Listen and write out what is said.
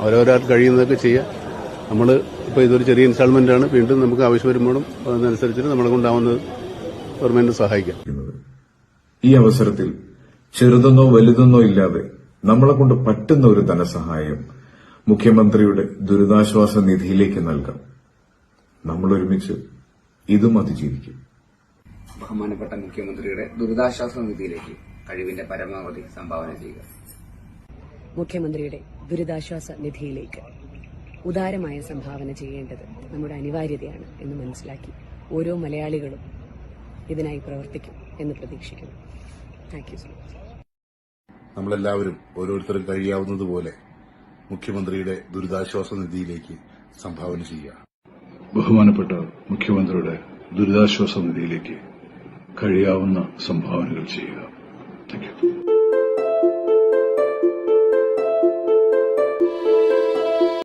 അവരവരാൾക്ക് കഴിയുന്നതൊക്കെ ചെയ്യുക. നമ്മൾ ഇപ്പോൾ ഇതൊരു ചെറിയ ഇൻസ്റ്റാൾമെന്റ് ആണ്. വീണ്ടും നമുക്ക് ആവശ്യം വരുമ്പോഴും അതിനനുസരിച്ചിട്ട് നമ്മളെ കൊണ്ടാവുന്നത് ഗവൺമെന്റ് സഹായിക്കാം. ഈ അവസരത്തിൽ ചെറുതെന്നോ വലുതെന്നോ ഇല്ലാതെ നമ്മളെ കൊണ്ട് പറ്റുന്ന ഒരു ധനസഹായം മുഖ്യമന്ത്രിയുടെ ദുരിതാശ്വാസ നിധിയിലേക്ക് നൽകാം. നമ്മൾ ഒരുമിച്ച് ഇതും അതിജീവിക്കും. ബഹുമാനപ്പെട്ട മുഖ്യമന്ത്രിയുടെ ദുരിതാശ്വാസ നിധിയിലേക്ക് കഴിവിന്റെ പരമാവധി സംഭാവന ചെയ്യുക. മുഖ്യമന്ത്രിയുടെ ദുരിതാശ്വാസ നിധിയിലേക്ക് ഉദാരമായ സംഭാവന ചെയ്യേണ്ടത് നമ്മുടെ അനിവാര്യതയാണ് എന്ന് മനസ്സിലാക്കി ഓരോ മലയാളികളും ഇതിനായി പ്രവർത്തിക്കും എന്ന് പ്രതീക്ഷിക്കുന്നു. Thank you so much. നമ്മളെല്ലാവരും ഓരോരുത്തരും കഴിയാവുന്നതുപോലെ മുഖ്യമന്ത്രിയുടെ ദുരിതാശ്വാസ നിധിയിലേക്ക് സംഭാവന ചെയ്യുക. ബഹുമാനപ്പെട്ട മുഖ്യമന്ത്രിയുടെ ദുരിതാശ്വാസ നിധിയിലേക്ക് കഴിയാവുന്ന സംഭാവനകൾ ചെയ്യുക. Thank you.